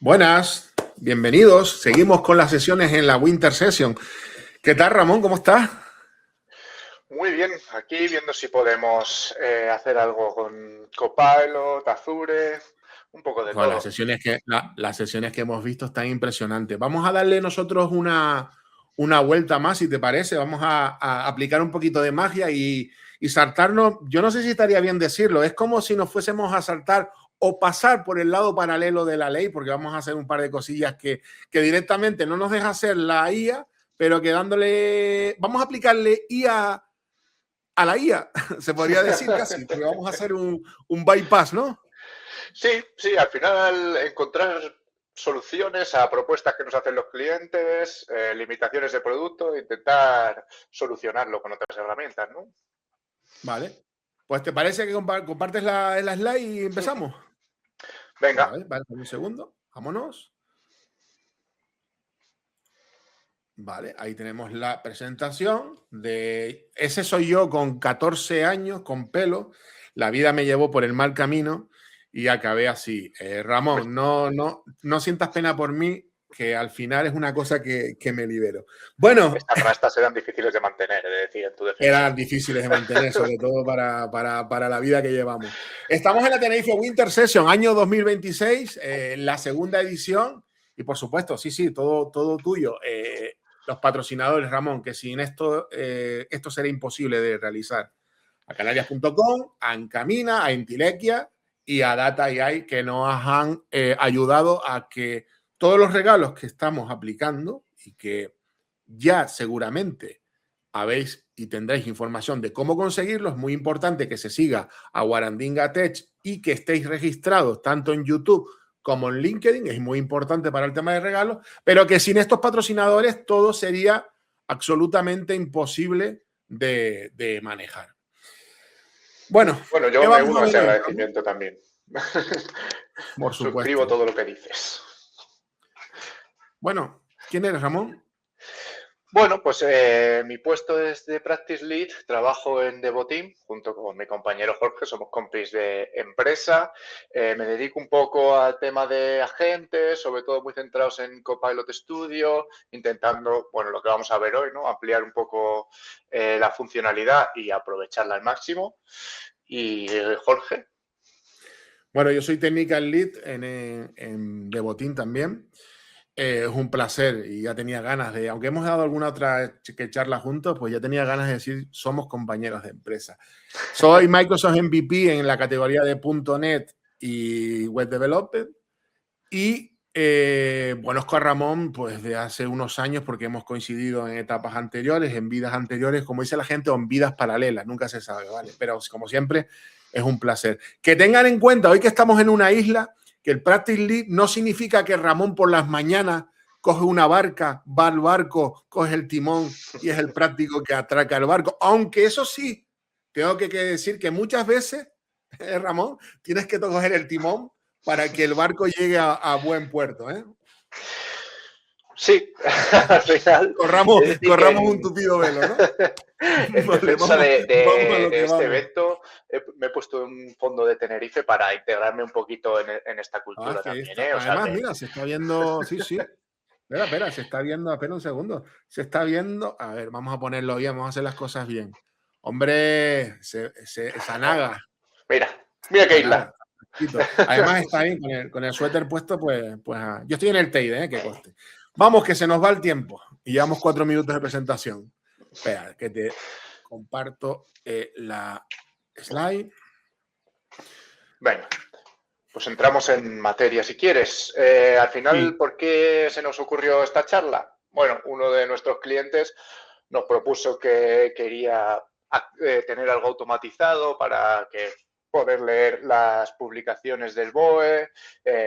Buenas, bienvenidos. Seguimos con las sesiones en la Winter Session. ¿Qué tal, Ramón? ¿Cómo estás? Muy bien, aquí viendo si podemos hacer algo con Copilot, Azure, un poco de Pues todo. las sesiones que hemos visto están impresionantes. Vamos a darle nosotros una vuelta más, si te parece. Vamos a aplicar un poquito de magia y saltarnos. Yo no sé si estaría bien decirlo. Es como si nos fuésemos a saltar o pasar por el lado paralelo de la ley, porque vamos a hacer un par de cosillas que directamente no nos deja hacer la IA, pero que dándole, vamos a aplicarle IA a la IA, se podría decir casi, porque vamos a hacer un bypass, ¿no? Sí, al final encontrar soluciones a propuestas que nos hacen los clientes, limitaciones de producto, intentar solucionarlo con otras herramientas, ¿no? Vale. Pues ¿te parece que compartes la slide y empezamos? Pues a Venga, ver, vale, un segundo. Vámonos. Vale, ahí tenemos la presentación de... Ese soy yo con 14 años, con pelo. La vida me llevó por el mal camino y acabé así. pues Ramón, no sientas pena por mí, que al final es una cosa que me libero. Bueno, estas rastas eran difíciles de mantener, he de decir, en tu defensa. eran difíciles de mantener, sobre todo para la vida que llevamos. Estamos en la Tenerife Winter Session, año 2026, la segunda edición. Y por supuesto, sí, todo tuyo. Los patrocinadores, Ramón, que sin esto sería imposible de realizar. A canarias.com, a Encamina, a Intilequia y a Data AI, que nos han ayudado a que todos los regalos que estamos aplicando y que ya seguramente habéis y tendréis información de cómo conseguirlo. Es muy importante que se siga a Warandinga Tech y que estéis registrados tanto en YouTube como en LinkedIn. Es muy importante para el tema de regalos, pero que sin estos patrocinadores todo sería absolutamente imposible de manejar. Bueno, Bueno, ¿qué yo me vamos uno a a ese ver hoy, Ramón? agradecimiento también. Por Suscribo supuesto. todo lo que dices. Bueno, ¿quién eres, Ramón? Bueno, pues mi puesto es de Practice Lead, trabajo en Devoteam junto con mi compañero Jorge, somos compis de empresa. Me dedico un poco al tema de agentes, sobre todo muy centrados en Copilot Studio, intentando, bueno, lo que vamos a ver hoy, ¿no? Ampliar un poco la funcionalidad y aprovecharla al máximo. Y Jorge. Bueno, yo soy Technical Lead en Devoteam también. Es un placer y ya tenía ganas de, aunque hemos dado alguna otra charla juntos, pues ya tenía ganas de decir, somos compañeros de empresa. Soy Microsoft MVP en la categoría de .NET y Web Development y conozco a Ramón pues de hace unos años porque hemos coincidido en etapas anteriores, en vidas anteriores, como dice la gente, o en vidas paralelas, nunca se sabe, ¿vale? Pero como siempre, es un placer. Que tengan en cuenta, hoy que estamos en una isla, que el Practice Lead no significa que Ramón por las mañanas coge una barca, va al barco, coge el timón y es el práctico que atraca el barco. Aunque eso sí, tengo que decir que muchas veces, Ramón, tienes que coger el timón para que el barco llegue a buen puerto, ¿eh? Sí, al final, Corramos, es decir que corramos un tupido velo, ¿no? en Vale, defensa vamos a lo de que este vamos. evento me he puesto en un fondo de Tenerife para integrarme un poquito en esta Ah, es cultura que también, está. ¿eh? O sea Además, que mira, se está viendo. Sí. Espera, se está viendo. Espera un segundo. Se está viendo. A ver, vamos a ponerlo bien, vamos a hacer las cosas bien. Hombre, Sanaga. mira, mira qué isla. Sanaga. Además, está bien con el suéter puesto, yo estoy en el Teide, que coste. Vamos, que se nos va el tiempo. Y llevamos 4 minutos de presentación. Espera, que te comparto la slide. Venga, pues entramos en materia si quieres. Al final, Sí. ¿por qué se nos ocurrió esta charla? Bueno, uno de nuestros clientes nos propuso que quería tener algo automatizado para que poder leer las publicaciones del BOE,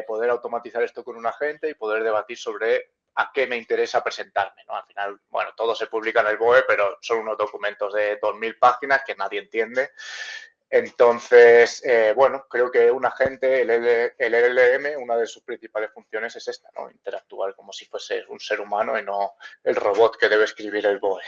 poder automatizar esto con un agente y poder debatir sobre a qué me interesa presentarme, ¿no? Al final, bueno, todo se publica en el BOE, pero son unos documentos de 2000 páginas que nadie entiende. Entonces, bueno, creo que un agente, el LLM, una de sus principales funciones es esta, ¿no? Interactuar como si fuese un ser humano y no el robot que debe escribir el BOE.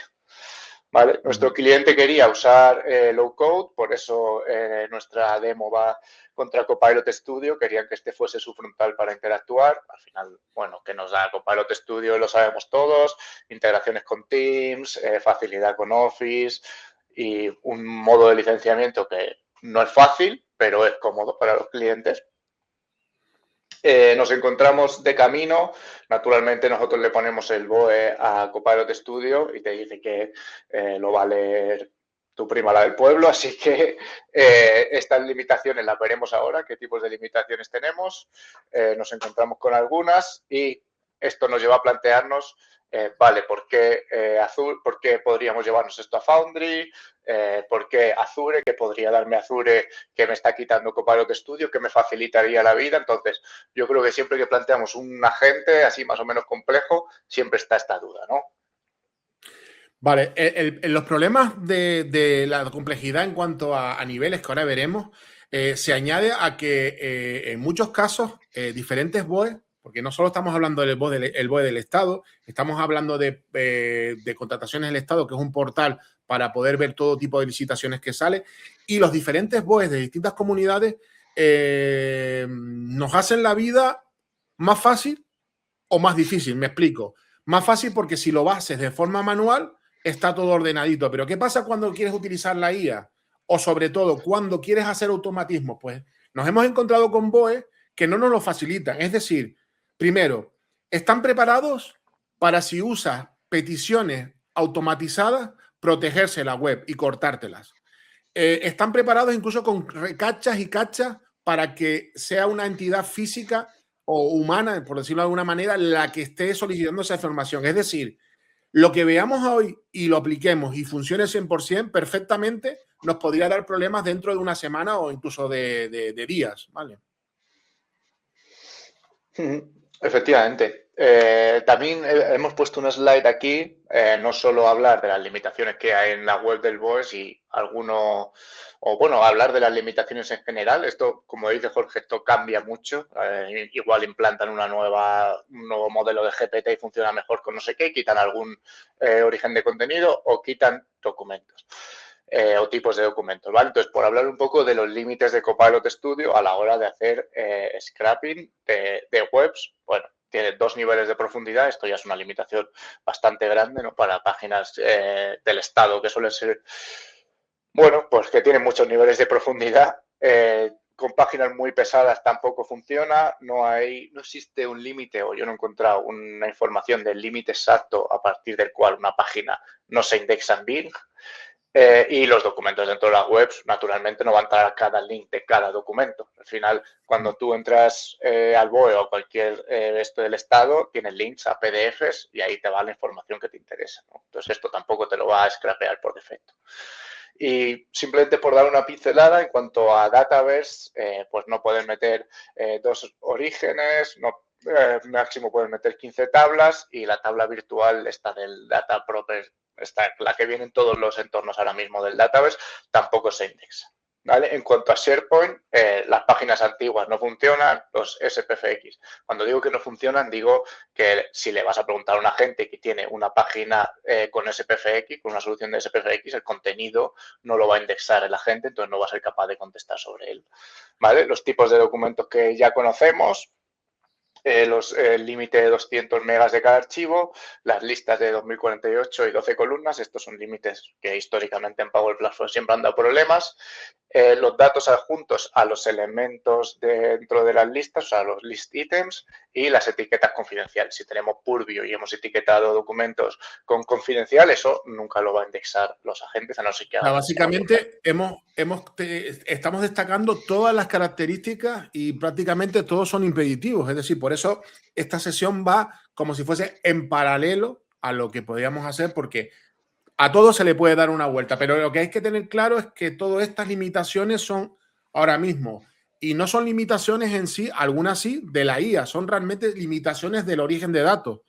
¿vale? Nuestro cliente quería usar low code, por eso nuestra demo va contra Copilot Studio, querían que este fuese su frontal para interactuar. Al final, bueno, que nos da Copilot Studio lo sabemos todos, integraciones con Teams, facilidad con Office y un modo de licenciamiento que no es fácil, pero es cómodo para los clientes. Nos encontramos de camino, naturalmente nosotros le ponemos el BOE a Copilot Studio y te dice que lo va a leer tu prima la del pueblo, así que estas limitaciones las veremos ahora, qué tipos de limitaciones tenemos, nos encontramos con algunas y esto nos lleva a plantearnos, vale, ¿por qué podríamos llevarnos esto a Foundry? ¿Por qué Azure? ¿Qué podría darme Azure que me está quitando Copilot Studio, que me facilitaría la vida? Entonces, yo creo que siempre que planteamos un agente así más o menos complejo, siempre está esta duda, ¿no? Vale, los problemas de la complejidad en cuanto a niveles que ahora veremos, se añade a que en muchos casos diferentes BOEs, porque no solo estamos hablando del BOE del Estado, estamos hablando de contrataciones del Estado, que es un portal para poder ver todo tipo de licitaciones que sale, y los diferentes BOEs de distintas comunidades nos hacen la vida más fácil o más difícil, me explico. Más fácil porque si lo haces de forma manual, está todo ordenadito. Pero ¿qué pasa cuando quieres utilizar la IA? O sobre todo, cuando quieres hacer automatismo. Pues nos hemos encontrado con BOE que no nos lo facilitan. Es decir, primero, están preparados para si usas peticiones automatizadas, protegerse la web y cortártelas. Están preparados incluso con cachas y cachas para que sea una entidad física o humana, por decirlo de alguna manera, la que esté solicitando esa información. Es decir, lo que veamos hoy y lo apliquemos y funcione 100% perfectamente, nos podría dar problemas dentro de una semana o incluso de días, ¿vale? Efectivamente. También hemos puesto una slide aquí, no solo hablar de las limitaciones que hay en la web del BOE y alguno, o bueno, hablar de las limitaciones en general. Esto, como dice Jorge, esto cambia mucho. Igual implantan un nuevo modelo de GPT y funciona mejor con no sé qué, quitan algún origen de contenido o quitan documentos. O tipos de documentos, ¿vale? Entonces, por hablar un poco de los límites de Copilot Studio a la hora de hacer scrapping de webs, bueno, tiene 2 niveles de profundidad, esto ya es una limitación bastante grande, ¿no? Para páginas del Estado que suelen ser, bueno, pues que tienen muchos niveles de profundidad. Con páginas muy pesadas tampoco funciona, no existe un límite o yo no he encontrado una información del límite exacto a partir del cual una página no se indexa en Bing. Y los documentos dentro de las webs, naturalmente, no van a entrar a cada link de cada documento. Al final, cuando tú entras al BOE o cualquier esto del Estado, tienes links a PDFs y ahí te va la información que te interesa, ¿no? Entonces, esto tampoco te lo va a scrapear por defecto. Y simplemente por dar una pincelada, en cuanto a Dataverse, pues no pueden meter 2 orígenes, máximo pueden meter 15 tablas y la tabla virtual, esta del Data Proper, la que viene en todos los entornos ahora mismo del Dataverse, tampoco se indexa. ¿Vale? En cuanto a SharePoint, las páginas antiguas no funcionan, los SPFX. Cuando digo que no funcionan, digo que si le vas a preguntar a una gente que tiene una página con SPFX, con una solución de SPFX, el contenido no lo va a indexar el agente, entonces no va a ser capaz de contestar sobre él. ¿Vale? Los tipos de documentos que ya conocemos, el límite de 200 megas de cada archivo, las listas de 2048 y 12 columnas, estos son límites que históricamente en Power Platform siempre han dado problemas. Los datos adjuntos a los elementos dentro de las listas, o sea, los list items, y las etiquetas confidenciales. Si tenemos Purview y hemos etiquetado documentos con confidencial, eso nunca lo va a indexar los agentes, a no ser que hagan. Básicamente, estamos destacando todas las características y prácticamente todos son impeditivos. Es decir, por eso esta sesión va como si fuese en paralelo a lo que podríamos hacer, porque a todo se le puede dar una vuelta, pero lo que hay que tener claro es que todas estas limitaciones son ahora mismo, y no son limitaciones en sí, algunas sí, de la IA, son realmente limitaciones del origen de datos,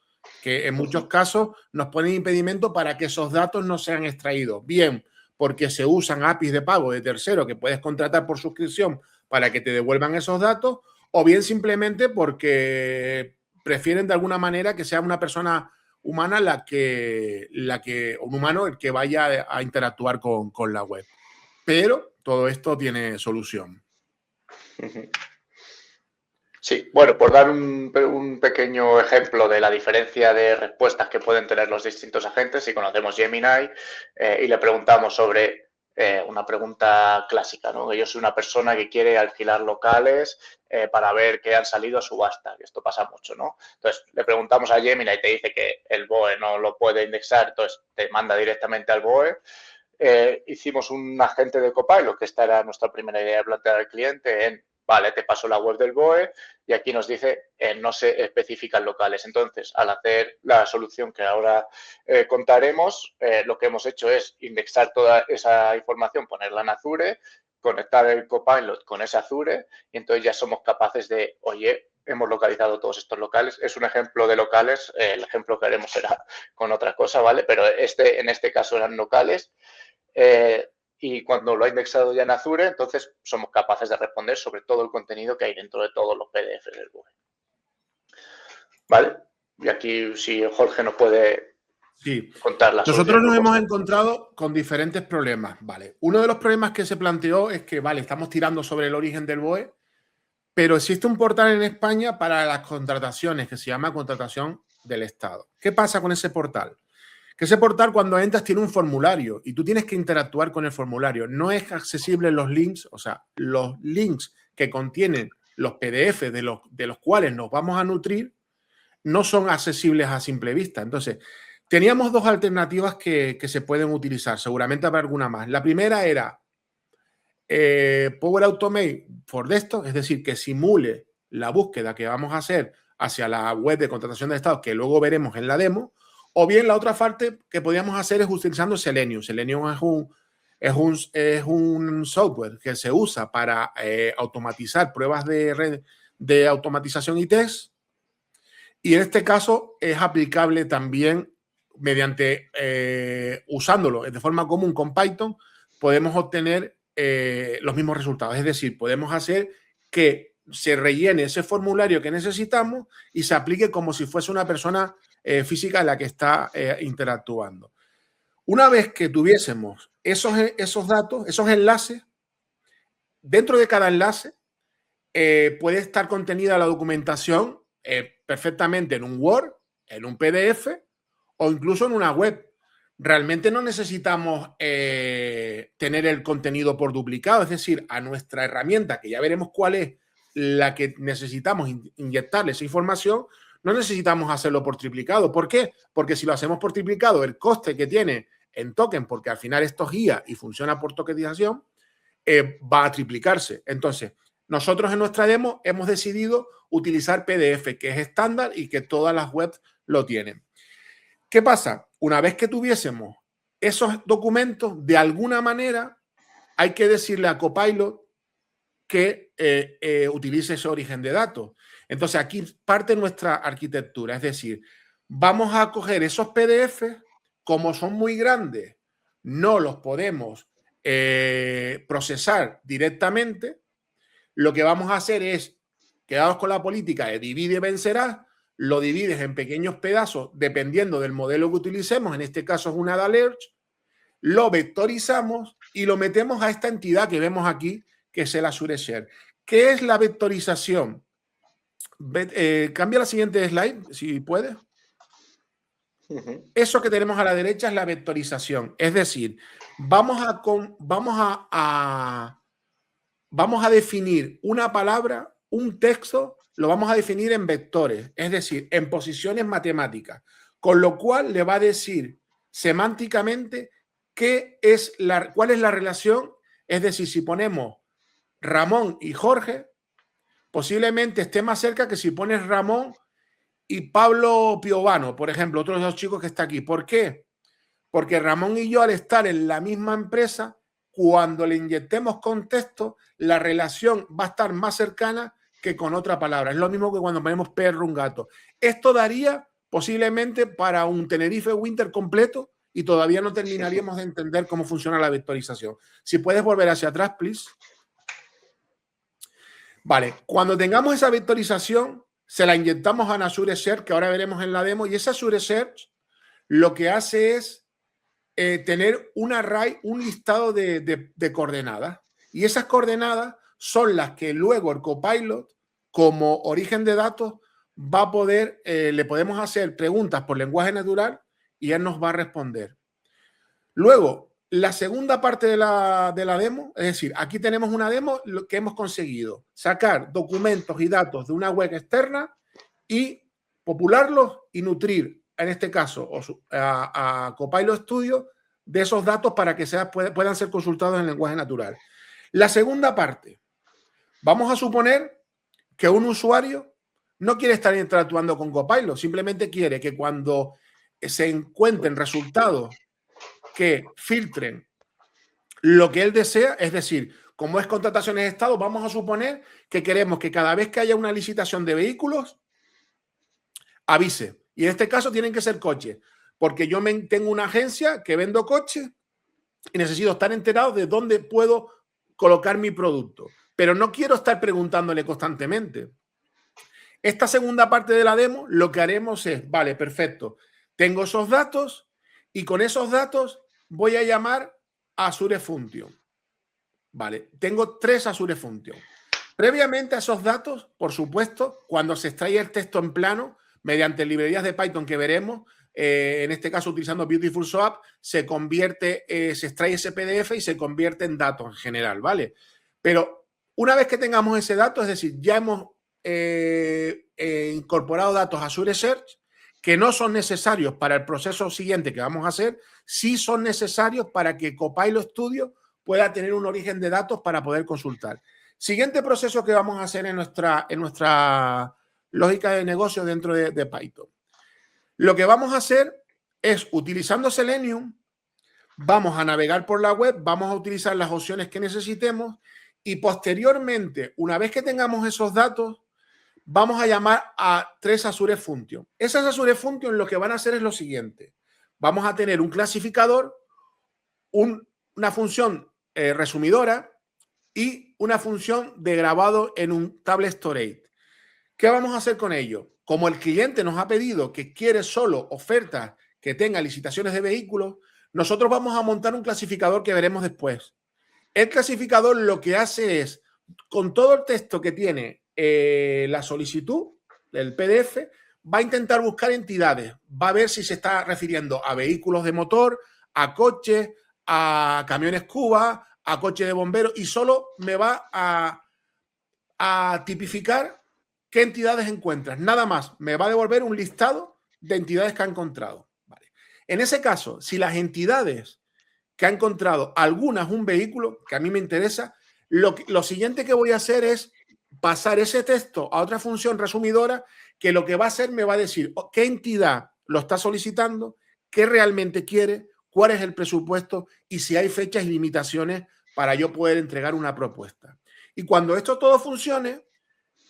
que en muchos casos nos ponen impedimento para que esos datos no sean extraídos. Bien, porque se usan APIs de pago de terceros que puedes contratar por suscripción para que te devuelvan esos datos, o bien simplemente porque prefieren de alguna manera que sea una persona humana un humano el que vaya a interactuar con la web. Pero todo esto tiene solución. Sí, bueno, por dar un pequeño ejemplo de la diferencia de respuestas que pueden tener los distintos agentes, si conocemos Gemini y le preguntamos sobre una pregunta clásica, ¿no? Yo soy una persona que quiere alquilar locales para ver que han salido a subasta, y esto pasa mucho, ¿no? Entonces, le preguntamos a Gemini y te dice que el BOE no lo puede indexar, entonces te manda directamente al BOE. Hicimos un agente de Copilot, que esta era nuestra primera idea de plantear al cliente en, vale, te paso la web del BOE y aquí nos dice no se especifican locales. Entonces, al hacer la solución que ahora contaremos, lo que hemos hecho es indexar toda esa información, ponerla en Azure, conectar el Copilot con ese Azure y entonces ya somos capaces de, oye, hemos localizado todos estos locales. Es un ejemplo de locales, el ejemplo que haremos será con otra cosa, ¿vale? Pero en este caso eran locales. Y cuando lo ha indexado ya en Azure, entonces somos capaces de responder sobre todo el contenido que hay dentro de todos los PDFs del BOE. ¿Vale? Y aquí, si Jorge nos puede contar la solución. Nosotros nos hemos encontrado con diferentes problemas. Vale. Uno de los problemas que se planteó es que, vale, estamos tirando sobre el origen del BOE, pero existe un portal en España para las contrataciones que se llama Contratación del Estado. ¿Qué pasa con ese portal? Que ese portal, cuando entras, tiene un formulario y tú tienes que interactuar con el formulario. No es accesible los links, o sea, los links que contienen los PDF de los cuales nos vamos a nutrir no son accesibles a simple vista. Entonces, teníamos dos alternativas que se pueden utilizar, seguramente habrá alguna más. La primera era Power Automate for Desktop, es decir, que simule la búsqueda que vamos a hacer hacia la web de contratación de Estado, que luego veremos en la demo. O bien la otra parte que podríamos hacer es utilizando Selenium. Selenium es un software que se usa para automatizar pruebas de automatización y test. Y en este caso es aplicable también mediante usándolo de forma común con Python, podemos obtener los mismos resultados. Es decir, podemos hacer que se rellene ese formulario que necesitamos y se aplique como si fuese una persona física la que está interactuando. Una vez que tuviésemos esos datos, esos enlaces, dentro de cada enlace puede estar contenida la documentación perfectamente en un Word, en un PDF o incluso en una web. Realmente no necesitamos tener el contenido por duplicado, es decir, a nuestra herramienta, que ya veremos cuál es la que necesitamos inyectarle esa información, no necesitamos hacerlo por triplicado. ¿Por qué? Porque si lo hacemos por triplicado, el coste que tiene en token, porque al final esto es guía y funciona por tokenización, va a triplicarse. Entonces, nosotros en nuestra demo hemos decidido utilizar PDF, que es estándar y que todas las webs lo tienen. ¿Qué pasa? Una vez que tuviésemos esos documentos, de alguna manera hay que decirle a Copilot que utilice ese origen de datos. Entonces, aquí parte nuestra arquitectura. Es decir, vamos a coger esos PDF, como son muy grandes, no los podemos procesar directamente. Lo que vamos a hacer es, quedados con la política de divide y vencerás, lo divides en pequeños pedazos dependiendo del modelo que utilicemos, en este caso es una DALERCH, lo vectorizamos y lo metemos a esta entidad que vemos aquí, que es el Azure Share. ¿Qué es la vectorización? Cambia la siguiente slide, si puedes. Eso que tenemos a la derecha es la vectorización. Es decir, vamos a definir una palabra, un texto, lo vamos a definir en vectores, es decir, en posiciones matemáticas, con lo cual le va a decir semánticamente cuál es la relación. Es decir, si ponemos Ramón y Jorge, posiblemente esté más cerca que si pones Ramón y Pablo Piovano, por ejemplo, otro de los chicos que está aquí. ¿Por qué? Porque Ramón y yo, al estar en la misma empresa, cuando le inyectemos contexto, la relación va a estar más cercana que con otra palabra. Es lo mismo que cuando ponemos perro, un gato. Esto daría posiblemente para un Tenerife Winter completo y todavía no terminaríamos de entender cómo funciona la vectorización. Si puedes volver hacia atrás, please. Vale, cuando tengamos esa vectorización, se la inyectamos a Azure Search, que ahora veremos en la demo, y esa Azure Search lo que hace es tener un array, un listado de coordenadas. Y esas coordenadas son las que luego el Copilot, como origen de datos, va a poder, le podemos hacer preguntas por lenguaje natural y él nos va a responder. Luego, la segunda parte de la demo, es decir, aquí tenemos una demo que hemos conseguido sacar documentos y datos de una web externa y popularlos y nutrir, en este caso, a Copilot Studio de esos datos para que puedan ser consultados en lenguaje natural. La segunda parte, vamos a suponer que un usuario no quiere estar interactuando con Copilot, simplemente quiere que cuando se encuentren resultados que filtren lo que él desea, es decir, como es contrataciones de Estado, vamos a suponer que queremos que cada vez que haya una licitación de vehículos, avise. Y en este caso tienen que ser coches, porque yo tengo una agencia que vendo coches y necesito estar enterado de dónde puedo colocar mi producto. Pero no quiero estar preguntándole constantemente. Esta segunda parte de la demo, lo que haremos es, vale, perfecto, tengo esos datos y con esos datos voy a llamar a Azure Function. Vale, tengo 3 Azure Function. Previamente a esos datos, por supuesto, cuando se extrae el texto en plano, mediante librerías de Python que veremos, en este caso utilizando Beautiful Soup, se extrae ese PDF y se convierte en datos en general, ¿vale? Pero una vez que tengamos ese dato, es decir, ya hemos incorporado datos a Azure Search que no son necesarios para el proceso siguiente que vamos a hacer, sí son necesarios para que Copilot Studio pueda tener un origen de datos para poder consultar. Siguiente proceso que vamos a hacer en nuestra lógica de negocio dentro de Python. Lo que vamos a hacer es, utilizando Selenium, vamos a navegar por la web, vamos a utilizar las opciones que necesitemos y posteriormente, una vez que tengamos esos datos, vamos a llamar a 3 Azure Function. Esas Azure Function lo que van a hacer es lo siguiente. Vamos a tener un clasificador, una función resumidora y una función de grabado en un tablet storage. ¿Qué vamos a hacer con ello? Como el cliente nos ha pedido que quiere solo ofertas que tengan licitaciones de vehículos, nosotros vamos a montar un clasificador que veremos después. El clasificador lo que hace es, con todo el texto que tiene la solicitud del PDF, va a intentar buscar entidades, va a ver si se está refiriendo a vehículos de motor, a coches, a camiones Cuba, a coches de bomberos y solo me va a tipificar qué entidades encuentras. Nada más, me va a devolver un listado de entidades que ha encontrado. Vale. En ese caso, si las entidades que ha encontrado algunas un vehículo, que a mí me interesa, lo siguiente que voy a hacer es pasar ese texto a otra función resumidora que lo que va a hacer me va a decir qué entidad lo está solicitando, qué realmente quiere, cuál es el presupuesto y si hay fechas y limitaciones para yo poder entregar una propuesta. Y cuando esto todo funcione,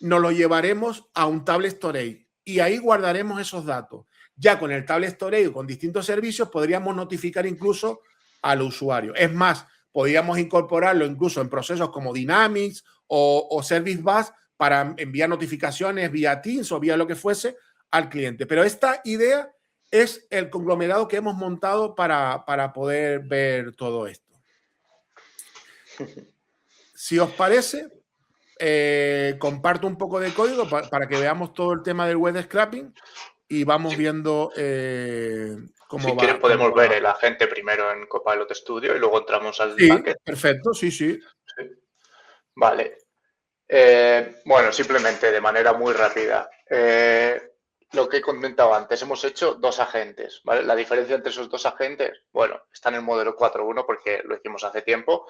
nos lo llevaremos a un tablet storage y ahí guardaremos esos datos. Ya con el tablet storage o con distintos servicios podríamos notificar incluso al usuario. Es más, podríamos incorporarlo incluso en procesos como Dynamics o Service Bus para enviar notificaciones vía Teams o vía lo que fuese al cliente. Pero esta idea es el conglomerado que hemos montado para poder ver todo esto. Si os parece, comparto un poco de código para que veamos todo el tema del web scrapping y vamos viendo cómo va. Si quieren podemos ver el agente primero en Copilot Studio y luego entramos al bucket. Perfecto, sí. Vale. Bueno, simplemente de manera muy rápida. Lo que he comentado antes, hemos hecho 2 agentes, ¿vale? La diferencia entre esos 2 agentes, bueno, está en el modelo 4.1 porque lo hicimos hace tiempo.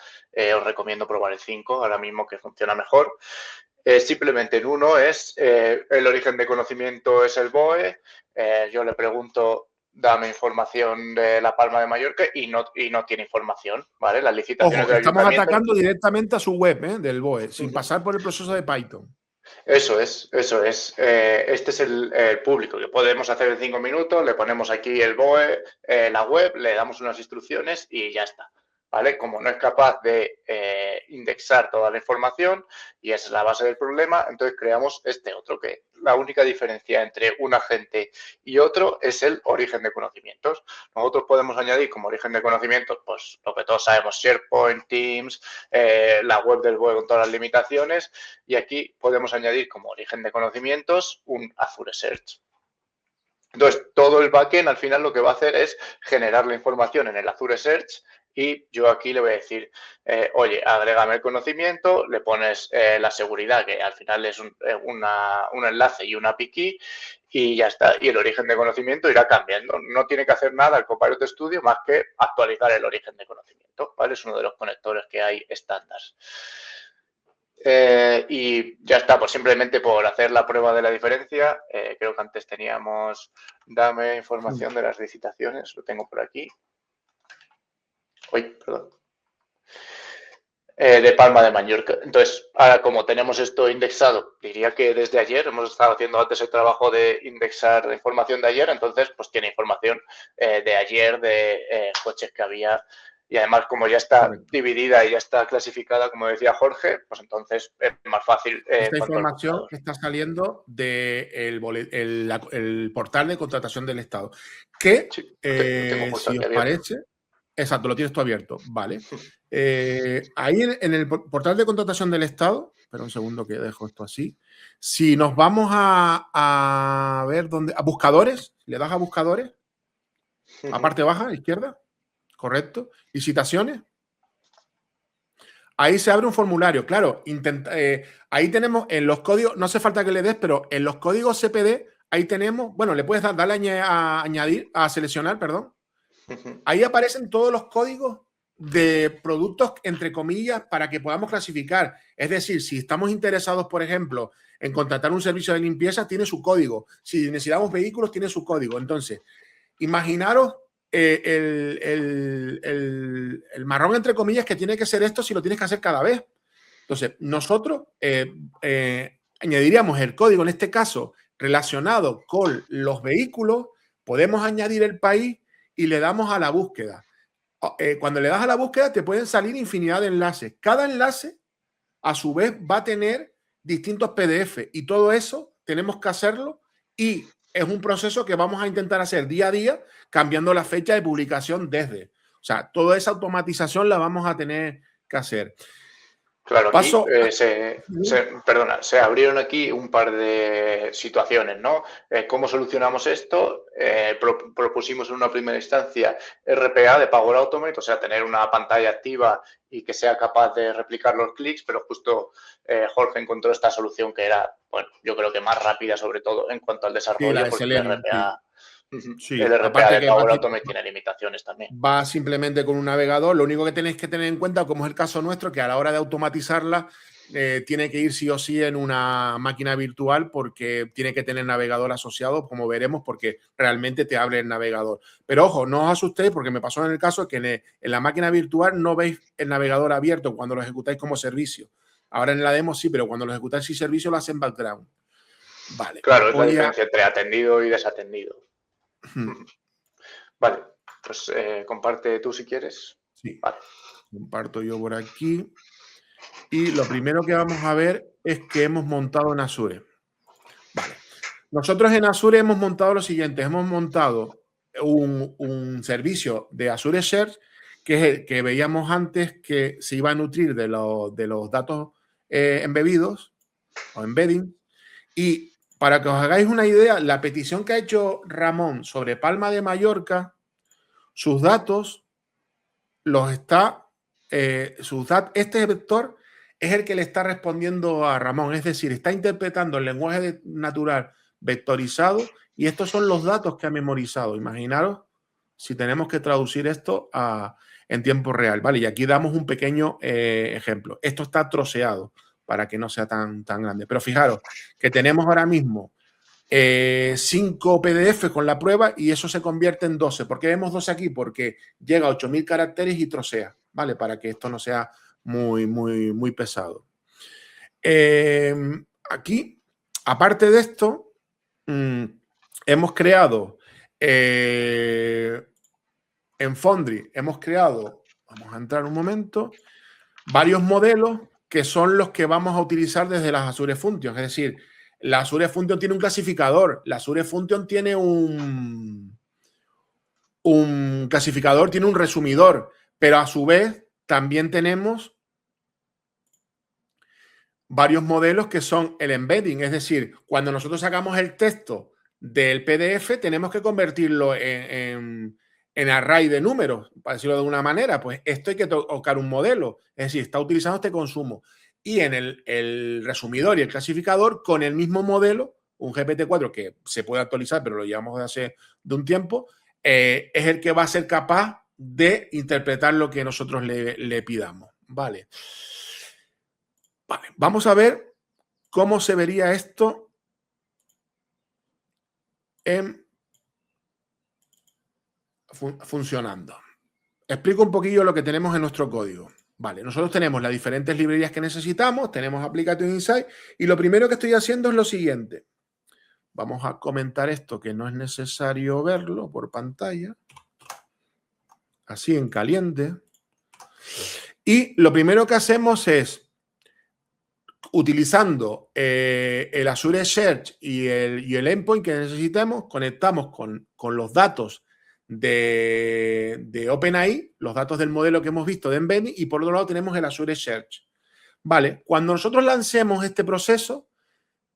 Os recomiendo probar el 5, ahora mismo que funciona mejor. Simplemente en uno es el origen de conocimiento es el BOE. Yo le pregunto, dame información de La Palma de Mallorca y no tiene información, ¿vale? Las licitaciones. Ojo, estamos atacando directamente a su web del BOE, sin pasar por el proceso de Python. Eso es. Este es el público que podemos hacer en 5 minutos. Le ponemos aquí el BOE, la web, le damos unas instrucciones y ya está, ¿vale? Como no es capaz de indexar toda la información y esa es la base del problema. Entonces creamos este otro, que la única diferencia entre un agente y otro es el origen de conocimientos. Nosotros podemos añadir como origen de conocimientos, pues lo que todos sabemos, SharePoint, Teams, la web del web con todas las limitaciones, y aquí podemos añadir como origen de conocimientos un Azure Search. Entonces, todo el backend al final lo que va a hacer es generar la información en el Azure Search y yo aquí le voy a decir, oye, agrégame el conocimiento, le pones la seguridad, que al final es un enlace y una API key, y ya está. Y el origen de conocimiento irá cambiando. No tiene que hacer nada el Copilot Studio más que actualizar el origen de conocimiento, ¿vale? Es uno de los conectores que hay estándar. Y ya está, pues simplemente por hacer la prueba de la diferencia, creo que antes teníamos, dame información de las licitaciones, lo tengo por aquí. Uy, perdón. De Palma de Mallorca. Entonces, ahora como tenemos esto indexado, diría que desde ayer, hemos estado haciendo antes el trabajo de indexar la información de ayer, entonces pues tiene información de ayer de coches que había. Y además, como ya está dividida y ya está clasificada, como decía Jorge, pues entonces es más fácil. Esta información está saliendo del el portal de contratación del Estado. Que, sí, tengo si os parece, exacto, lo tienes tú abierto, vale. Ahí en el portal de contratación del Estado, espera un segundo que dejo esto así. Si nos vamos a ver dónde, a buscadores, le das a buscadores, a parte baja, izquierda. Correcto. Licitaciones. Ahí se abre un formulario. Claro, ahí tenemos en los códigos, no hace falta que le des, pero en los códigos CPD, ahí tenemos, bueno, le puedes darle a añadir, a seleccionar, perdón. Ahí aparecen todos los códigos de productos, entre comillas, para que podamos clasificar. Es decir, si estamos interesados, por ejemplo, en contratar un servicio de limpieza, tiene su código. Si necesitamos vehículos, tiene su código. Entonces, imaginaros el marrón, entre comillas, que tiene que ser esto si lo tienes que hacer cada vez. Entonces, nosotros añadiríamos el código, en este caso, relacionado con los vehículos, podemos añadir el país y le damos a la búsqueda. Cuando le das a la búsqueda, te pueden salir infinidad de enlaces. Cada enlace, a su vez, va a tener distintos PDF y todo eso tenemos que hacerlo y es un proceso que vamos a intentar hacer día a día, cambiando la fecha de publicación desde. O sea, toda esa automatización la vamos a tener que hacer. Claro, aquí se abrieron aquí un par de situaciones, ¿no? ¿Cómo solucionamos esto? Propusimos en una primera instancia RPA de Power Automate, o sea, tener una pantalla activa y que sea capaz de replicar los clics, pero justo Jorge encontró esta solución que era, bueno, yo creo que más rápida, sobre todo en cuanto al desarrollo, sí, porque el RPA... Sí. Sí, el RPA de Power Automate tiene limitaciones también. Va simplemente con un navegador. Lo único que tenéis que tener en cuenta, como es el caso nuestro, que a la hora de automatizarla tiene que ir sí o sí en una máquina virtual porque tiene que tener navegador asociado, como veremos, porque realmente te abre el navegador. Pero ojo, no os asustéis porque me pasó en el caso que en la máquina virtual no veis el navegador abierto cuando lo ejecutáis como servicio. Ahora en la demo sí, pero cuando lo ejecutáis sin servicio lo hacen en background. Vale. Claro, es la diferencia entre atendido y desatendido. Vale, pues comparte tú si quieres. Sí, vale. Comparto yo por aquí. Y lo primero que vamos a ver es que hemos montado en Azure. Vale. Nosotros en Azure hemos montado lo siguiente. Hemos montado un servicio de Azure Search, que es el que veíamos antes que se iba a nutrir de los datos embebidos o embedding. Y para que os hagáis una idea, la petición que ha hecho Ramón sobre Palma de Mallorca, sus datos los está, este vector es el que le está respondiendo a Ramón, es decir, está interpretando el lenguaje natural vectorizado y estos son los datos que ha memorizado. Imaginaros si tenemos que traducir esto en tiempo real, ¿vale? Y aquí damos un pequeño ejemplo. Esto está troceado para que no sea tan grande. Pero fijaros que tenemos ahora mismo 5 PDF con la prueba y eso se convierte en 12. ¿Por qué vemos 12 aquí? Porque llega a 8000 caracteres y trocea, ¿vale? Para que esto no sea muy pesado. Aquí, aparte de esto, hemos creado en Foundry, vamos a entrar un momento, varios modelos que son los que vamos a utilizar desde las Azure Functions. Es decir, la Azure Function tiene un clasificador, la Azure Function tiene un clasificador, tiene un resumidor, pero a su vez también tenemos varios modelos que son el embedding. Es decir, cuando nosotros sacamos el texto del PDF, tenemos que convertirlo en array de números, para decirlo de alguna manera. Pues esto hay que tocar un modelo, es decir, está utilizando este consumo. Y en el resumidor y el clasificador, con el mismo modelo, un GPT-4 que se puede actualizar, pero lo llevamos de hace un tiempo, es el que va a ser capaz de interpretar lo que nosotros le pidamos. Vale. Vale, vamos a ver cómo se vería esto funcionando. Explico un poquillo lo que tenemos en nuestro código. Vale, nosotros tenemos las diferentes librerías que necesitamos, tenemos Application Insight y lo primero que estoy haciendo es lo siguiente. Vamos a comentar esto que no es necesario verlo por pantalla. Así en caliente. Y lo primero que hacemos es, utilizando el Azure Search y el endpoint que necesitemos, conectamos con los datos de OpenAI, los datos del modelo que hemos visto de embedding, y por otro lado tenemos el Azure Search. Vale, cuando nosotros lancemos este proceso,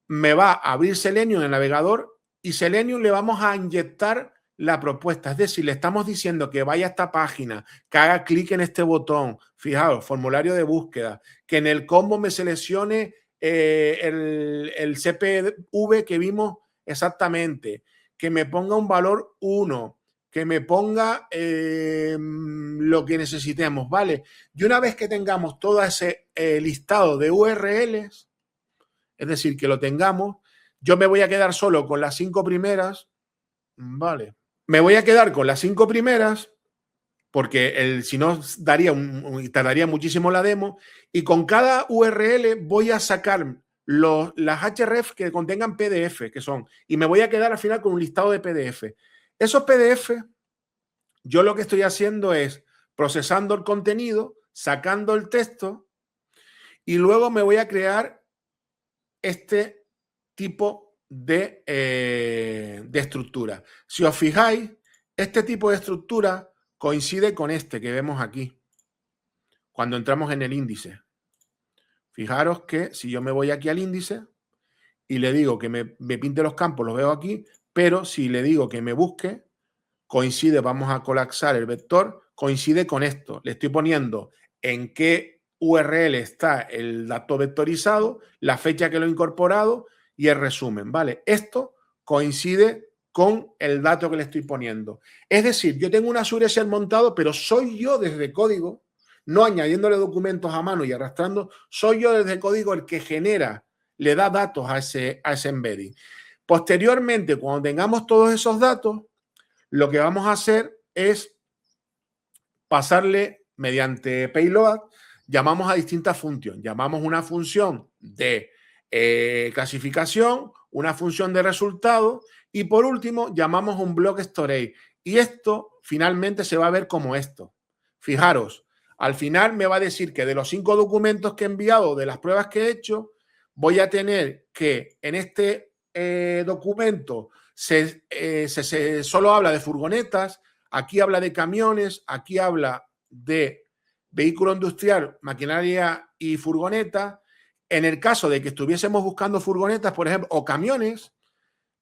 me va a abrir Selenium en el navegador y Selenium le vamos a inyectar la propuesta. Es decir, le estamos diciendo que vaya a esta página, que haga clic en este botón, fijaos, formulario de búsqueda, que en el combo me seleccione el CPV que vimos exactamente, que me ponga un valor 1, que me ponga lo que necesitemos, ¿vale? Y una vez que tengamos todo ese listado de URLs, es decir, que lo tengamos, yo me voy a quedar solo con las 5 primeras, ¿vale? Me voy a quedar con las 5 primeras porque si no tardaría muchísimo la demo, y con cada URL voy a sacar las href que contengan PDF, que son, y me voy a quedar al final con un listado de PDF. Esos PDF, yo lo que estoy haciendo es procesando el contenido, sacando el texto, y luego me voy a crear este tipo de estructura. Si os fijáis, este tipo de estructura coincide con este que vemos aquí, cuando entramos en el índice. Fijaros que si yo me voy aquí al índice y le digo que me pinte los campos, los veo aquí, pero si le digo que me busque, coincide, vamos a colapsar el vector, coincide con esto. Le estoy poniendo en qué URL está el dato vectorizado, la fecha que lo he incorporado y el resumen, ¿vale? Esto coincide con el dato que le estoy poniendo. Es decir, yo tengo un Azure Search montado, pero soy yo desde código, no añadiéndole documentos a mano y arrastrando, soy yo desde código el que genera, le da datos a ese embedding. Posteriormente, cuando tengamos todos esos datos, lo que vamos a hacer es pasarle mediante payload, llamamos a distintas funciones. Llamamos una función de clasificación, una función de resultado y por último llamamos un block storage. Y esto finalmente se va a ver como esto. Fijaros, al final me va a decir que de los 5 documentos que he enviado, de las pruebas que he hecho, voy a tener que en este documento solo habla de furgonetas, aquí habla de camiones, aquí habla de vehículo industrial, maquinaria y furgoneta. En el caso de que estuviésemos buscando furgonetas, por ejemplo, o camiones,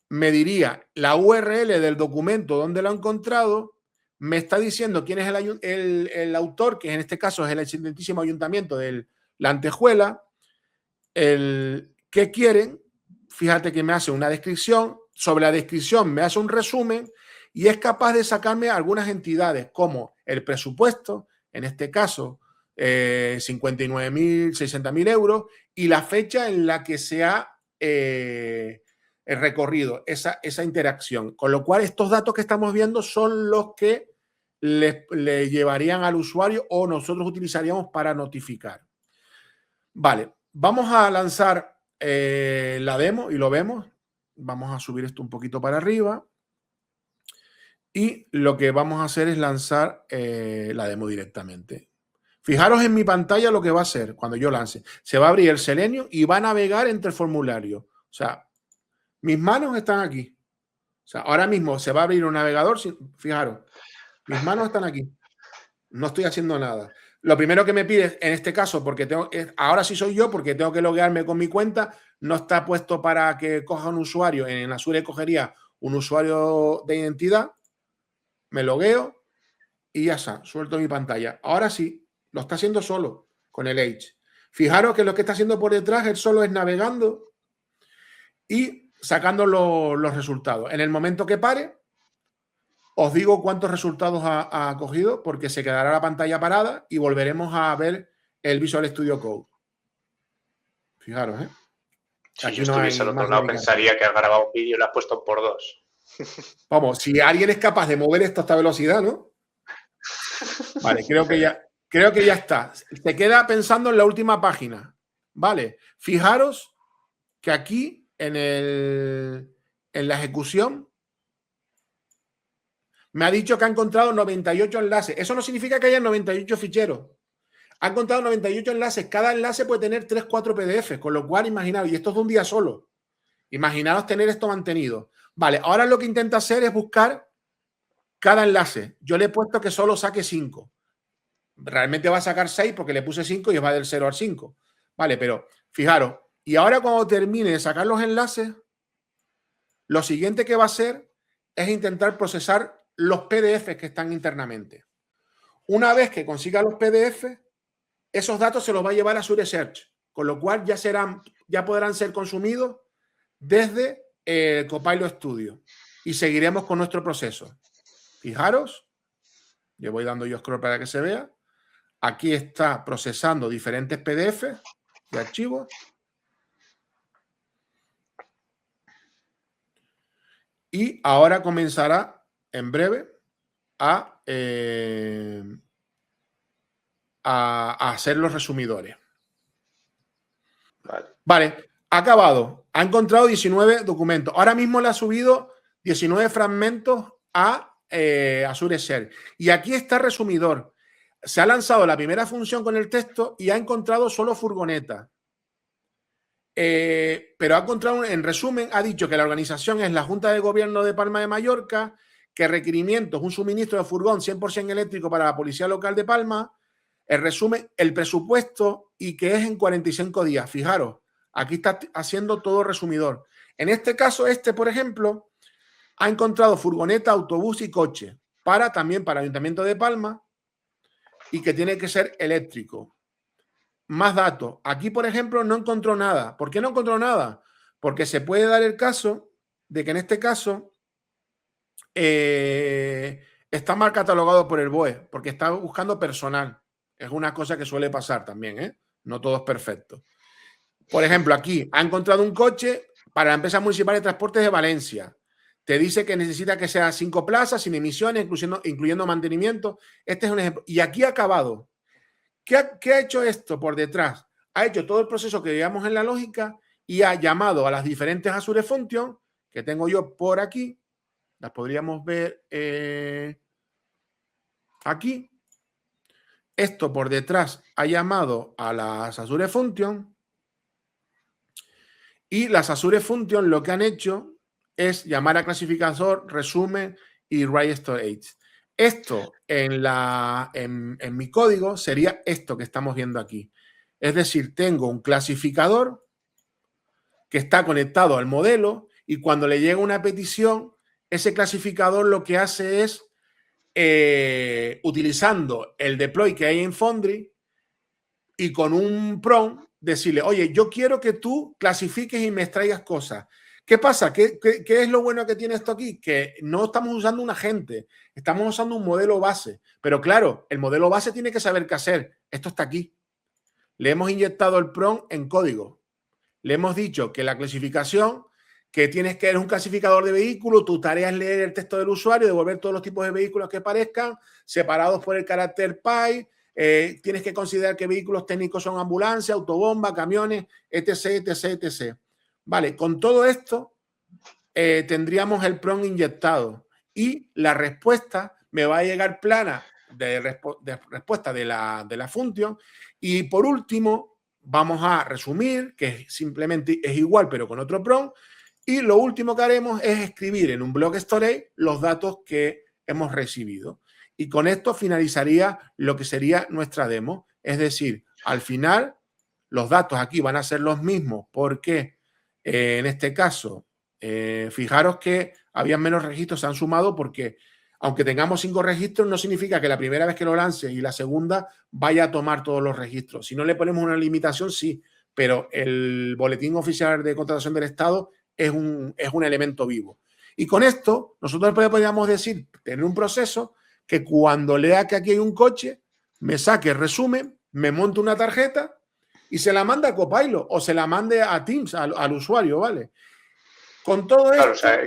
me diría la URL del documento donde lo ha encontrado, me está diciendo quién es el autor, que en este caso es el excelentísimo ayuntamiento de La Antejuela, qué quieren. Fíjate que me hace una descripción, sobre la descripción me hace un resumen y es capaz de sacarme algunas entidades como el presupuesto, en este caso 59.000, 60.000 euros, y la fecha en la que se ha recorrido esa interacción. Con lo cual, estos datos que estamos viendo son los que le llevarían al usuario o nosotros utilizaríamos para notificar. Vale, vamos a lanzar la demo y lo vemos. Vamos a subir esto un poquito para arriba. Y lo que vamos a hacer es lanzar la demo directamente. Fijaros en mi pantalla lo que va a hacer cuando yo lance. Se va a abrir el Selenium y va a navegar entre el formulario. O sea, mis manos están aquí. O sea, ahora mismo se va a abrir un navegador. Fijaros, mis manos están aquí. No estoy haciendo nada. Lo primero que me pide en este caso, porque ahora sí soy yo, porque tengo que loguearme con mi cuenta, no está puesto para que coja un usuario. En Azure cogería un usuario de identidad, me logueo y ya está, suelto mi pantalla. Ahora sí, lo está haciendo solo con el Edge. Fijaros que lo que está haciendo por detrás, él solo es navegando y sacando los resultados. En el momento que pare, os digo cuántos resultados ha cogido, porque se quedará la pantalla parada y volveremos a ver el Visual Studio Code. Fijaros, ¿eh? Si aquí yo no estuviese al otro lado, pensaría que has grabado un vídeo y lo has puesto por 2. Vamos, si alguien es capaz de mover esto a esta velocidad, ¿no? Vale, creo que ya está. Se queda pensando en la última página. Vale, fijaros que aquí en la ejecución me ha dicho que ha encontrado 98 enlaces. Eso no significa que haya 98 ficheros. Ha encontrado 98 enlaces. Cada enlace puede tener 3, 4 PDFs, con lo cual imaginaos, y esto es de un día solo. Imaginaos tener esto mantenido. Vale, ahora lo que intenta hacer es buscar cada enlace. Yo le he puesto que solo saque 5. Realmente va a sacar 6 porque le puse 5 y va del 0 al 5. Vale, pero fijaros, y ahora cuando termine de sacar los enlaces, lo siguiente que va a hacer es intentar procesar los PDFs que están internamente. Una vez que consiga los PDFs, esos datos se los va a llevar a Azure Search, con lo cual ya podrán ser consumidos desde el Copilot Studio y seguiremos con nuestro proceso. Fijaros, le voy dando yo scroll para que se vea. Aquí está procesando diferentes PDFs y archivos. Y ahora comenzará en breve a hacer los resumidores. Vale, ha acabado. Ha encontrado 19 documentos. Ahora mismo le ha subido 19 fragmentos a Azure Search. Y aquí está el resumidor. Se ha lanzado la primera función con el texto y ha encontrado solo furgoneta. Pero ha encontrado, en resumen, ha dicho que la organización es la Junta de Gobierno de Palma de Mallorca, que requerimientos, un suministro de furgón 100% eléctrico para la Policía Local de Palma, el resumen, el presupuesto y que es en 45 días. Fijaros, aquí está haciendo todo resumidor. En este caso, por ejemplo, ha encontrado furgoneta, autobús y coche también para el Ayuntamiento de Palma y que tiene que ser eléctrico. Más datos. Aquí, por ejemplo, no encontró nada. ¿Por qué no encontró nada? Porque se puede dar el caso de que en este caso está mal catalogado por el BOE, porque está buscando personal. Es una cosa que suele pasar también, ¿eh? No todo es perfecto. Por ejemplo, aquí ha encontrado un coche para la empresa municipal de transportes de Valencia. Te dice que necesita que sea 5 plazas, sin emisiones, incluyendo mantenimiento. Este es un ejemplo. Y aquí ha acabado. ¿Qué ha hecho esto por detrás? Ha hecho todo el proceso que veíamos en la lógica y ha llamado a las diferentes Azure Functions que tengo yo por aquí. Las podríamos ver aquí. Esto por detrás ha llamado a las Azure Functions y las Azure Functions lo que han hecho es llamar a clasificador, resumen y write storage. Esto en mi código sería esto que estamos viendo aquí. Es decir, tengo un clasificador que está conectado al modelo y cuando le llega una petición, ese clasificador lo que hace es, utilizando el deploy que hay en Foundry y con un prompt, decirle, oye, yo quiero que tú clasifiques y me extraigas cosas. ¿Qué pasa? ¿Qué es lo bueno que tiene esto aquí? Que no estamos usando un agente, estamos usando un modelo base. Pero claro, el modelo base tiene que saber qué hacer. Esto está aquí. Le hemos inyectado el prompt en código. Le hemos dicho que la clasificación, que tienes que eres un clasificador de vehículos, tu tarea es leer el texto del usuario, devolver todos los tipos de vehículos que parezcan, separados por el carácter PY. Tienes que considerar que vehículos técnicos son ambulancias, autobomba, camiones, etc, etc, etc. Vale, con todo esto tendríamos el prompt inyectado y la respuesta me va a llegar plana de respuesta de la función. Y por último, vamos a resumir, que simplemente es igual, pero con otro prompt. Y lo último que haremos es escribir en un block storage los datos que hemos recibido. Y con esto finalizaría lo que sería nuestra demo. Es decir, al final, los datos aquí van a ser los mismos porque en este caso, fijaros que había menos registros, se han sumado porque aunque tengamos 5 registros, no significa que la primera vez que lo lance y la segunda vaya a tomar todos los registros. Si no le ponemos una limitación, sí, pero el boletín oficial de contratación del Estado es un elemento vivo. Y con esto, nosotros podríamos decir, tener un proceso que cuando lea que aquí hay un coche, me saque resumen, me monte una tarjeta y se la manda a Copilot o se la mande a Teams, al usuario, ¿vale? Con todo esto... Claro, o sea,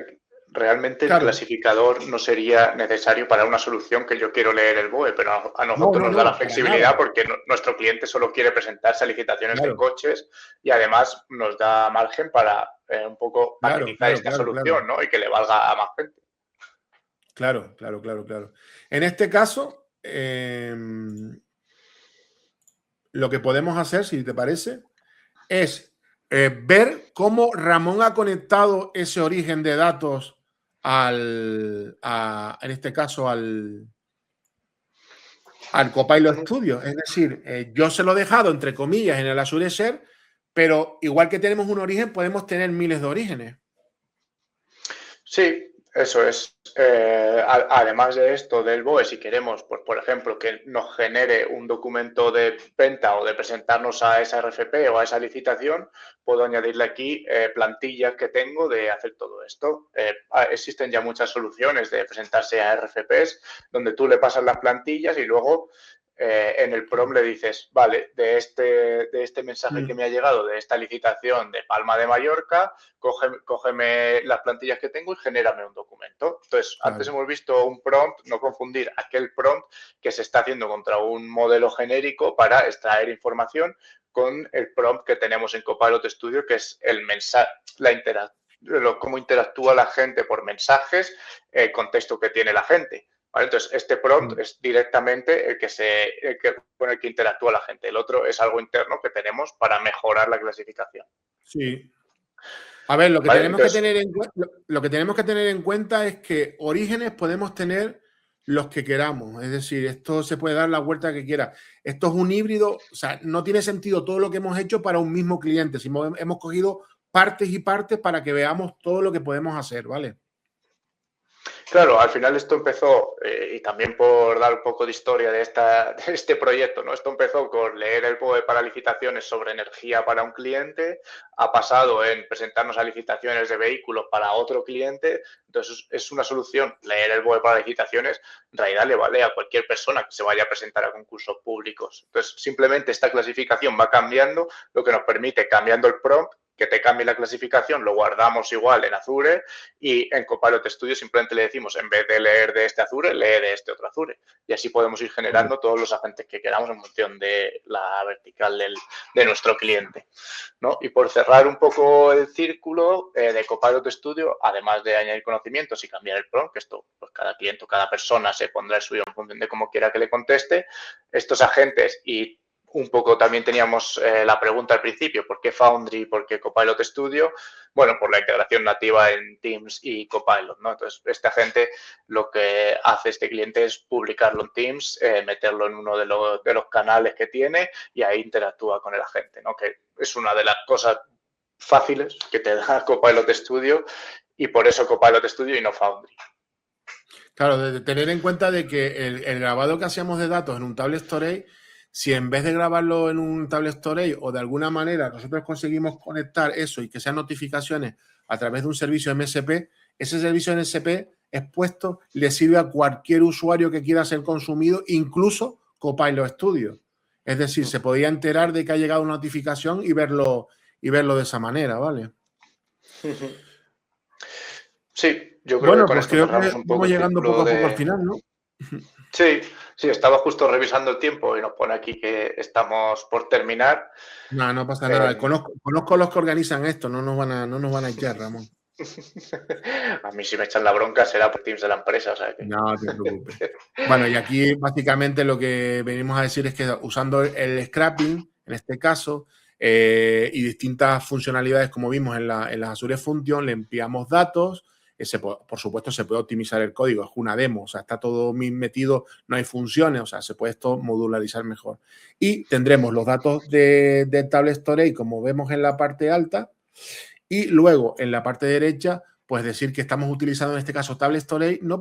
realmente el clasificador no sería necesario para una solución que yo quiero leer el BOE, pero a nosotros nos da la flexibilidad porque nuestro cliente solo quiere presentarse a licitaciones de coches y además nos da margen para un poco agilizar esta solución, ¿no? Y que le valga a más gente. Claro. En este caso, lo que podemos hacer, si te parece, es ver cómo Ramón ha conectado ese origen de datos en este caso, al Copilot Studio. Es decir, yo se lo he dejado, entre comillas, en el Azure Share, pero igual que tenemos un origen, podemos tener miles de orígenes. Sí, eso es. Además de esto del BOE, si queremos, pues, por ejemplo, que nos genere un documento de venta o de presentarnos a esa RFP o a esa licitación, puedo añadirle aquí plantillas que tengo de hacer todo esto. Existen ya muchas soluciones de presentarse a RFPs donde tú le pasas las plantillas y luego en el prompt le dices, vale, de este mensaje que me ha llegado, de esta licitación de Palma de Mallorca, cógeme las plantillas que tengo y genérame un documento. Entonces, antes hemos visto un prompt, no confundir aquel prompt que se está haciendo contra un modelo genérico para extraer información con el prompt que tenemos en Copilot Studio, que es el mensaje, cómo interactúa la gente por mensajes, el contexto que tiene la gente. ¿Vale? Entonces, este prompt es directamente con el que interactúa la gente. El otro es algo interno que tenemos para mejorar la clasificación. Sí. A ver, lo que tenemos que tener en cuenta es que orígenes podemos tener los que queramos. Es decir, esto se puede dar la vuelta que quiera. Esto es un híbrido. O sea, no tiene sentido todo lo que hemos hecho para un mismo cliente. Si hemos cogido partes y partes para que veamos todo lo que podemos hacer, ¿vale? Claro, al final esto empezó, y también por dar un poco de historia de este proyecto, ¿no? Esto empezó con leer el BOE para licitaciones sobre energía para un cliente, ha pasado en presentarnos a licitaciones de vehículos para otro cliente, entonces es una solución, leer el BOE para licitaciones, en realidad le vale a cualquier persona que se vaya a presentar a concursos públicos. Entonces, simplemente esta clasificación va cambiando, lo que nos permite, cambiando el prompt, que te cambie la clasificación, lo guardamos igual en Azure y en Copilot Studio simplemente le decimos, en vez de leer de este Azure, lee de este otro Azure. Y así podemos ir generando todos los agentes que queramos en función de la vertical de nuestro cliente, ¿no? Y por cerrar un poco el círculo de Copilot Studio, además de añadir conocimientos y cambiar el prompt, que esto pues cada cliente o cada persona se pondrá el suyo en función de cómo quiera que le conteste, estos agentes y un poco también teníamos la pregunta al principio, ¿por qué Foundry? ¿Por qué Copilot Studio? Bueno, por la integración nativa en Teams y Copilot, ¿no? Entonces, este agente lo que hace este cliente es publicarlo en Teams, meterlo en uno de los canales que tiene y ahí interactúa con el agente, ¿no? Que es una de las cosas fáciles que te da Copilot Studio y por eso Copilot Studio y no Foundry. Claro, de tener en cuenta de que el grabado que hacíamos de datos en un tablet storage, si en vez de grabarlo en un tablet storage o de alguna manera nosotros conseguimos conectar eso y que sean notificaciones a través de un servicio MSP, ese servicio MSP expuesto le sirve a cualquier usuario que quiera ser consumido, incluso Copilot Studio. Es decir, se podía enterar de que ha llegado una notificación y verlo de esa manera, ¿vale? Sí, yo creo que con esto cerramos un poco vamos llegando poco a poco al final, ¿no? Sí, estaba justo revisando el tiempo y nos pone aquí que estamos por terminar. No pasa nada. Conozco los que organizan esto, no nos van a echar, Ramón. A mí si me echan la bronca será por Teams de la empresa, o sea que... No te preocupes. Bueno, y aquí básicamente lo que venimos a decir es que usando el scrapping, en este caso, y distintas funcionalidades como vimos en las Azure Function, le enviamos datos, por supuesto se puede optimizar el código, es una demo, o sea, está todo metido, no hay funciones, o sea, se puede esto modularizar mejor. Y tendremos los datos de Table Storage, como vemos en la parte alta, y luego en la parte derecha, pues decir que estamos utilizando en este caso Table Storage, no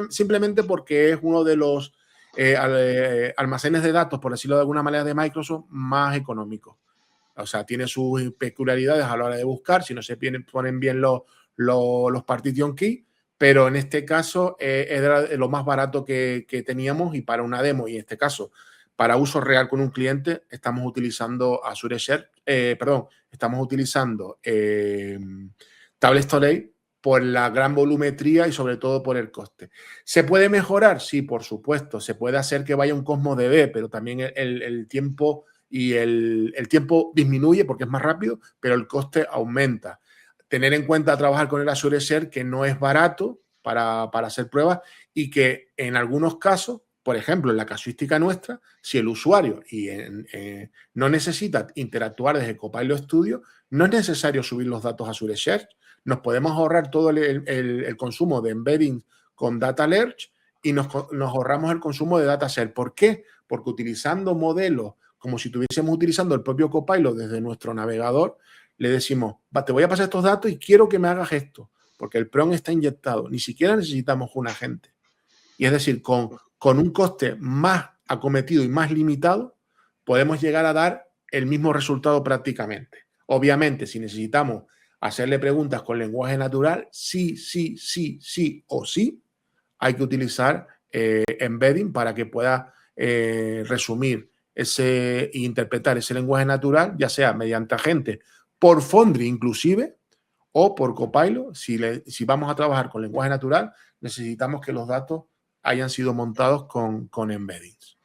simplemente porque es uno de los almacenes de datos, por decirlo de alguna manera, de Microsoft más económicos. O sea, tiene sus peculiaridades a la hora de buscar, si no se ponen bien los partition key, pero en este caso era lo más barato que teníamos, y para una demo, y en este caso para uso real con un cliente, estamos utilizando Azure Share, estamos utilizando Table Storage por la gran volumetría y sobre todo por el coste. ¿Se puede mejorar? Sí, por supuesto. Se puede hacer que vaya un Cosmos DB, pero también el tiempo y el tiempo disminuye porque es más rápido, pero el coste aumenta. Tener en cuenta trabajar con el Azure Share, que no es barato para hacer pruebas, y que en algunos casos, por ejemplo, en la casuística nuestra, si el usuario no necesita interactuar desde Copilot Studio, no es necesario subir los datos a Azure Share. Nos podemos ahorrar todo el consumo de embedding con Data Lake y nos ahorramos el consumo de Dataset. ¿Por qué? Porque utilizando modelos como si estuviésemos utilizando el propio Copilot desde nuestro navegador, le decimos, te voy a pasar estos datos y quiero que me hagas esto, porque el prompt está inyectado. Ni siquiera necesitamos un agente. Y es decir, con un coste más acometido y más limitado, podemos llegar a dar el mismo resultado prácticamente. Obviamente, si necesitamos hacerle preguntas con lenguaje natural, sí o sí, hay que utilizar embedding para que pueda resumir e interpretar ese lenguaje natural, ya sea mediante agentes por Foundry inclusive, o por Copilot. Si vamos a trabajar con lenguaje natural, necesitamos que los datos hayan sido montados con embeddings.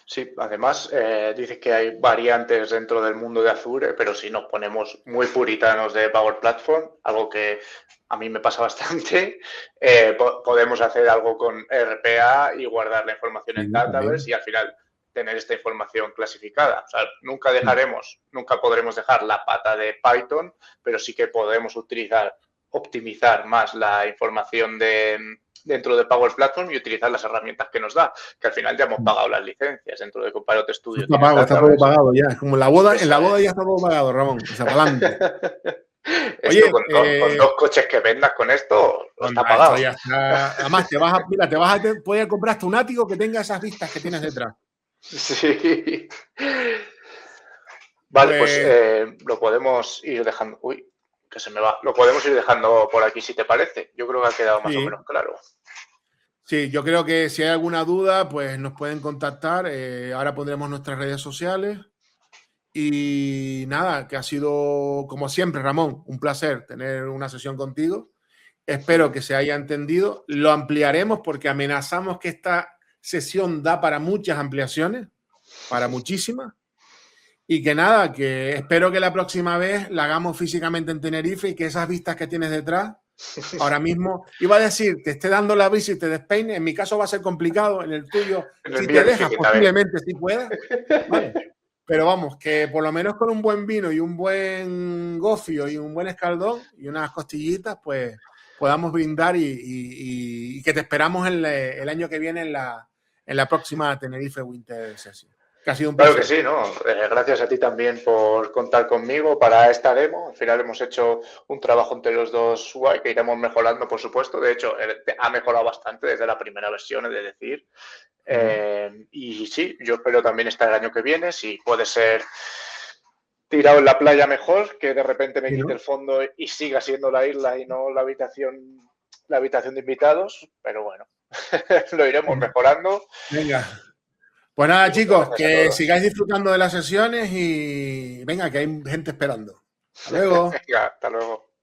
Sí, además dices que hay variantes dentro del mundo de Azure, pero si nos ponemos muy puritanos de Power Platform, algo que a mí me pasa bastante, podemos hacer algo con RPA y guardar la información en Dataverse y al final tener esta información clasificada. O sea, nunca podremos dejar la pata de Python, pero sí que podemos optimizar más la información dentro de Power Platform y utilizar las herramientas que nos da, que al final ya hemos pagado las licencias dentro de Copilot Studio. Está todo pagado ya, es como en la boda ya está todo pagado, Ramón, o sea, para adelante. Oye, con 2 coches que vendas con esto, está pagado. Ya está. Además, te vas a poder comprar hasta un ático que tenga esas vistas que tienes detrás. Sí. Vale, pues lo podemos ir dejando. Uy, que se me va. Lo podemos ir dejando por aquí, si te parece. Yo creo que ha quedado más o menos claro. Sí, yo creo que si hay alguna duda, pues nos pueden contactar. Ahora pondremos nuestras redes sociales. Y nada, que ha sido, como siempre, Ramón, un placer tener una sesión contigo. Espero que se haya entendido. Lo ampliaremos porque amenazamos que esta sesión da para muchas ampliaciones, para muchísimas. Y que nada, que espero que la próxima vez la hagamos físicamente en Tenerife y que esas vistas que tienes detrás, ahora mismo, iba a decir, te esté dando la vista y te despeine. En mi caso va a ser complicado, en el tuyo, si te dejas, posiblemente sí puedas. Vale. Pero vamos, que por lo menos con un buen vino y un buen gofio y un buen escaldón y unas costillitas, pues podamos brindar y que te esperamos el año que viene en la próxima Tenerife Winter Session. Que ha sido un placer. Claro que sí, ¿no? Gracias a ti también por contar conmigo para esta demo. Al final hemos hecho un trabajo entre los dos guay que iremos mejorando, por supuesto. De hecho, ha mejorado bastante desde la primera versión, es de decir. Y sí, yo espero también estar el año que viene, si puede ser tirado en la playa mejor, que de repente me quite el fondo y siga siendo la isla y no la habitación de invitados, pero bueno, lo iremos mejorando. Venga. Pues nada, chicos, que sigáis disfrutando de las sesiones y venga, que hay gente esperando. Hasta luego. Venga, hasta luego.